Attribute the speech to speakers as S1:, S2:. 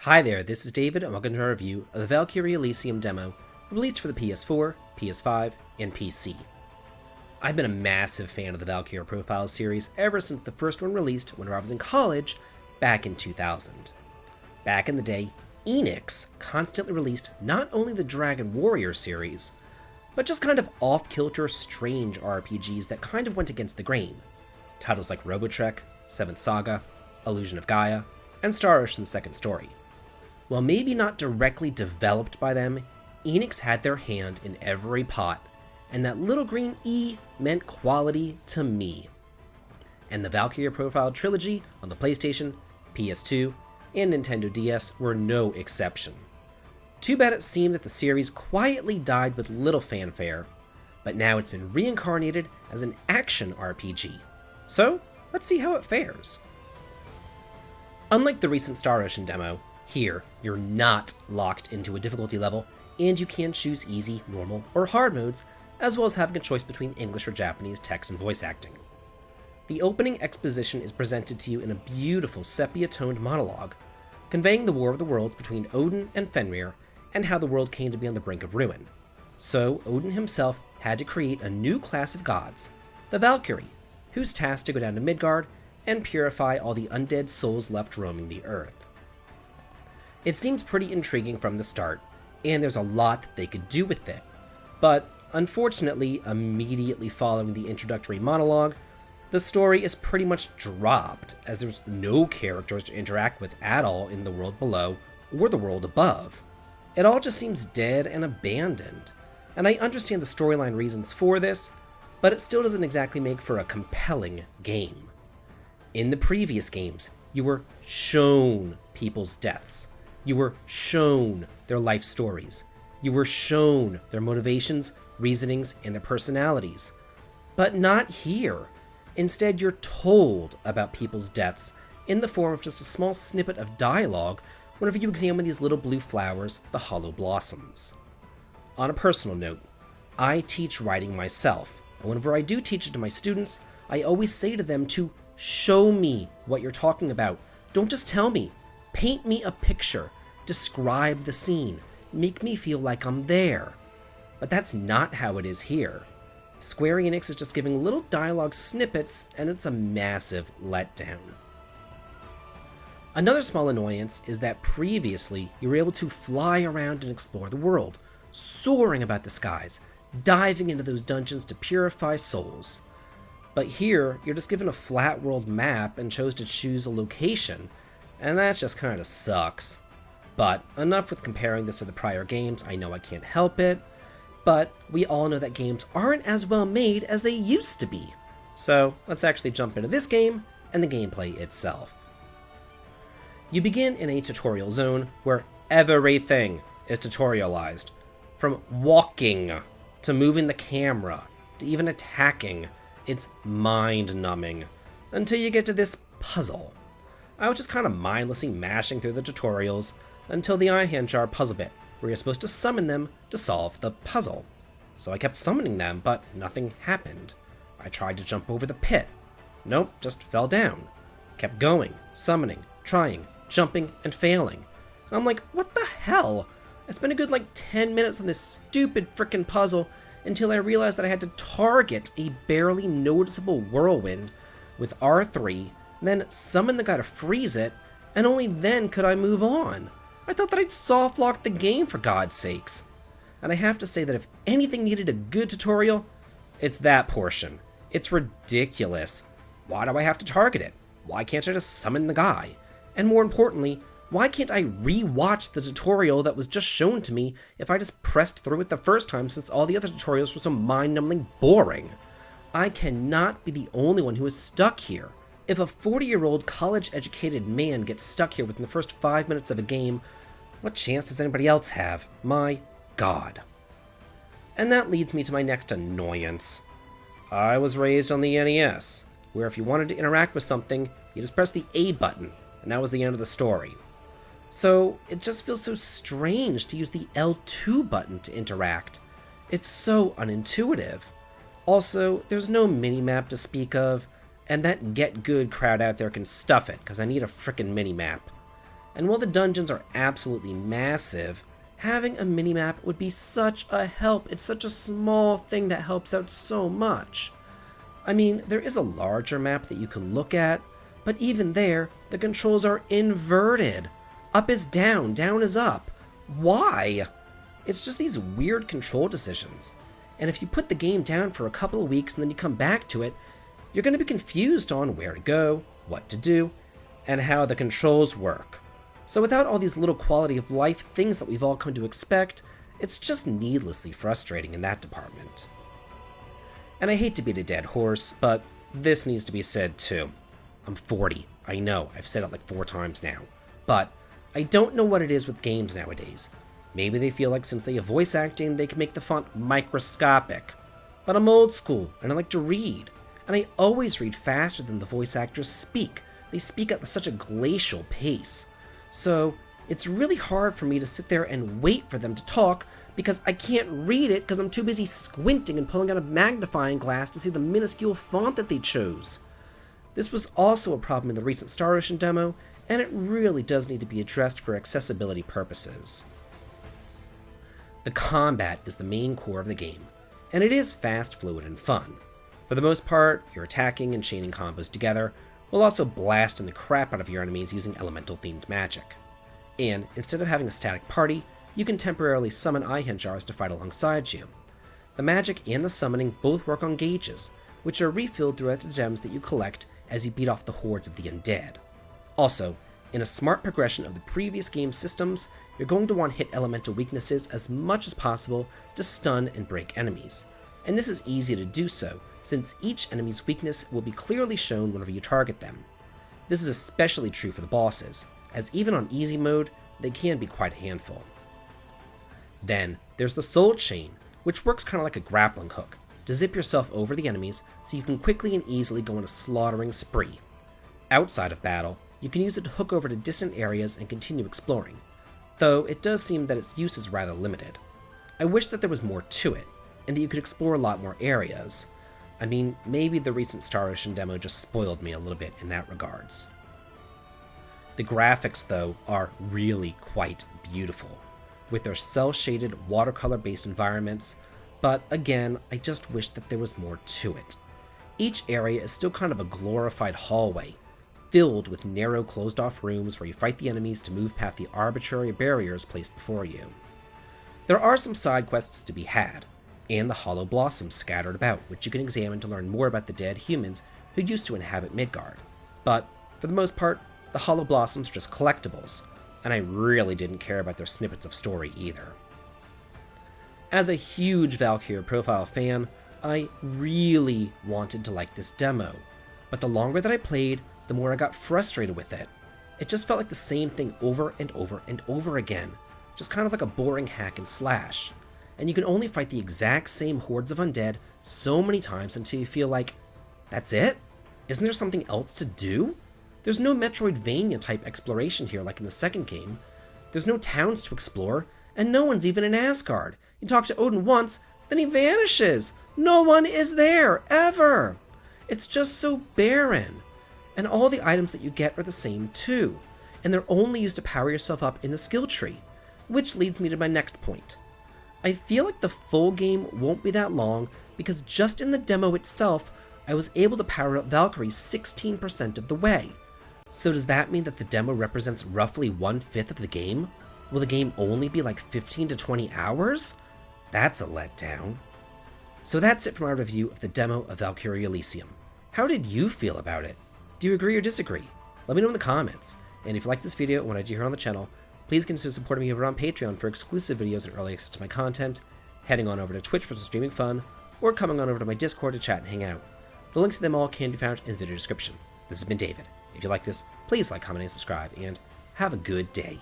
S1: Hi there, this is David and welcome to our review of the VALKYRIE ELYSIUM demo, released for the PS4, PS5, and PC. I've been a massive fan of the VALKYRIE Profile series ever since the first one released when I was in college back in 2000. Back in the day, Enix constantly released not only the Dragon Warrior series, but just kind of off-kilter, strange RPGs that kind of went against the grain. Titles like Robotrek, Seventh Saga, Illusion of Gaia, and Star Ocean's Second Story. While maybe not directly developed by them, Enix had their hand in every pot, and that little green E meant quality to me. And the VALKYRIE Profile trilogy on the PlayStation, PS2, and Nintendo DS were no exception. Too bad it seemed that the series quietly died with little fanfare, but now it's been reincarnated as an action RPG. So, let's see how it fares. Unlike the recent Star Ocean demo, here, you're not locked into a difficulty level, and you can choose easy, normal, or hard modes, as well as having a choice between English or Japanese text and voice acting. The opening exposition is presented to you in a beautiful sepia-toned monologue, conveying the War of the Worlds between Odin and Fenrir, and how the world came to be on the brink of ruin. So, Odin himself had to create a new class of gods, the Valkyrie, whose task to go down to Midgard and purify all the undead souls left roaming the earth. It seems pretty intriguing from the start, and there's a lot that they could do with it, but unfortunately, immediately following the introductory monologue, the story is pretty much dropped, as there's no characters to interact with at all in the world below or the world above. It all just seems dead and abandoned, and I understand the storyline reasons for this, but it still doesn't exactly make for a compelling game. In the previous games, you were shown people's deaths. You were shown their life stories. You were shown their motivations, reasonings, and their personalities. But not here. Instead, you're told about people's deaths in the form of just a small snippet of dialogue whenever you examine these little blue flowers, the hollow blossoms. On a personal note, I teach writing myself, and whenever I do teach it to my students, I always say to them to show me what you're talking about. Don't just tell me. Paint me a picture. Describe the scene. Make me feel like I'm there. But that's not how it is here. Square Enix is just giving little dialogue snippets, and it's a massive letdown. Another small annoyance is that previously you were able to fly around and explore the world, soaring about the skies, diving into those dungeons to purify souls. But here, you're just given a flat world map and chose to choose a location, and that just kinda sucks. But enough with comparing this to the prior games, I know I can't help it, but we all know that games aren't as well made as they used to be. So let's actually jump into this game and the gameplay itself. You begin in a tutorial zone where everything is tutorialized, from walking to moving the camera to even attacking. It's mind-numbing until you get to this puzzle. I was just kind of mindlessly mashing through the tutorials until the Einhand Jar puzzle bit, where you're supposed to summon them to solve the puzzle. So I kept summoning them, but nothing happened. I tried to jump over the pit. Nope, just fell down. Kept going, summoning, trying, jumping, and failing. And I'm like, what the hell? I spent a good 10 minutes on this stupid frickin' puzzle until I realized that I had to target a barely noticeable whirlwind with R3, then summon the guy to freeze it, and only then could I move on. I thought that I'd soft-locked the game, for God's sakes. And I have to say that if anything needed a good tutorial, it's that portion. It's ridiculous. Why do I have to target it? Why can't I just summon the guy? And more importantly, why can't I re-watch the tutorial that was just shown to me if I just pressed through it the first time, since all the other tutorials were so mind-numbingly boring? I cannot be the only one who is stuck here. If a 40-year-old college-educated man gets stuck here within the first 5 minutes of a game, what chance does anybody else have? My God. And that leads me to my next annoyance. I was raised on the NES, where if you wanted to interact with something, you just press the A button, and that was the end of the story. So it just feels so strange to use the L2 button to interact. It's so unintuitive. Also, there's no minimap to speak of, and that Get Good crowd out there can stuff it, because I need a frickin' minimap. and while the dungeons are absolutely massive, having a minimap would be such a help. It's such a small thing that helps out so much. I mean, there is a larger map that you can look at, but even there, the controls are inverted. Up is down, down is up. Why? It's just these weird control decisions. And if you put the game down for a couple of weeks and then you come back to it, you're going to be confused on where to go, what to do, and how the controls work. So without all these little quality of life things that we've all come to expect, it's just needlessly frustrating in that department. And I hate to beat a dead horse, but this needs to be said too. I'm 40, I know, I've said it like 4 times now, but I don't know what it is with games nowadays. Maybe they feel like since they have voice acting, they can make the font microscopic. But I'm old school, and I like to read, and I always read faster than the voice actors speak. They speak at such a glacial pace. So it's really hard for me to sit there and wait for them to talk because I can't read it because I'm too busy squinting and pulling out a magnifying glass to see the minuscule font that they chose. This was also a problem in the recent Star Ocean demo, and it really does need to be addressed for accessibility purposes. The combat is the main core of the game, and it is fast, fluid, and fun. For the most part, you're attacking and chaining combos together, while also blasting the crap out of your enemies using elemental-themed magic. And instead of having a static party, you can temporarily summon Eye jars to fight alongside you. The magic and the summoning both work on gauges, which are refilled throughout the gems that you collect as you beat off the hordes of the undead. Also, in a smart progression of the previous game's systems, you're going to want to hit elemental weaknesses as much as possible to stun and break enemies. And this is easy to do so, since each enemy's weakness will be clearly shown whenever you target them. This is especially true for the bosses, as even on easy mode, they can be quite a handful. Then, there's the soul chain, which works kind of like a grappling hook, to zip yourself over the enemies so you can quickly and easily go on a slaughtering spree. Outside of battle, you can use it to hook over to distant areas and continue exploring, though it does seem that its use is rather limited. I wish that there was more to it, and that you could explore a lot more areas. I mean, maybe the recent Star Ocean demo just spoiled me a little bit in that regards. The graphics, though, are really quite beautiful, with their cel-shaded, watercolor-based environments, but again, I just wish that there was more to it. Each area is still kind of a glorified hallway, filled with narrow closed-off rooms where you fight the enemies to move past the arbitrary barriers placed before you. There are some side quests to be had, and the hollow blossoms scattered about, which you can examine to learn more about the dead humans who used to inhabit Midgard. But, for the most part, the hollow blossoms are just collectibles, and I really didn't care about their snippets of story either. As a huge Valkyrie profile fan, I really wanted to like this demo, but the longer that I played, the more I got frustrated with it. It just felt like the same thing over and over and over again, just kind of like a boring hack and slash. And you can only fight the exact same hordes of undead so many times until you feel like, that's it? Isn't there something else to do? There's no Metroidvania type exploration here like in the second game. There's no towns to explore, and no one's even in Asgard. You talk to Odin once, then he vanishes. No one is there, ever. It's just so barren. And all the items that you get are the same too, and they're only used to power yourself up in the skill tree, which leads me to my next point. I feel like the full game won't be that long because just in the demo itself, I was able to power up Valkyrie 16% of the way. So does that mean that the demo represents roughly 1/5 of the game? Will the game only be like 15 to 20 hours? That's a letdown. So that's it for my review of the demo of Valkyrie Elysium. How did you feel about it? Do you agree or disagree? Let me know in the comments. And if you like this video and what I do here on the channel, please consider supporting me over on Patreon for exclusive videos and early access to my content, heading on over to Twitch for some streaming fun, or coming on over to my Discord to chat and hang out. The links to them all can be found in the video description. This has been David. If you like this, please like, comment, and subscribe, and have a good day.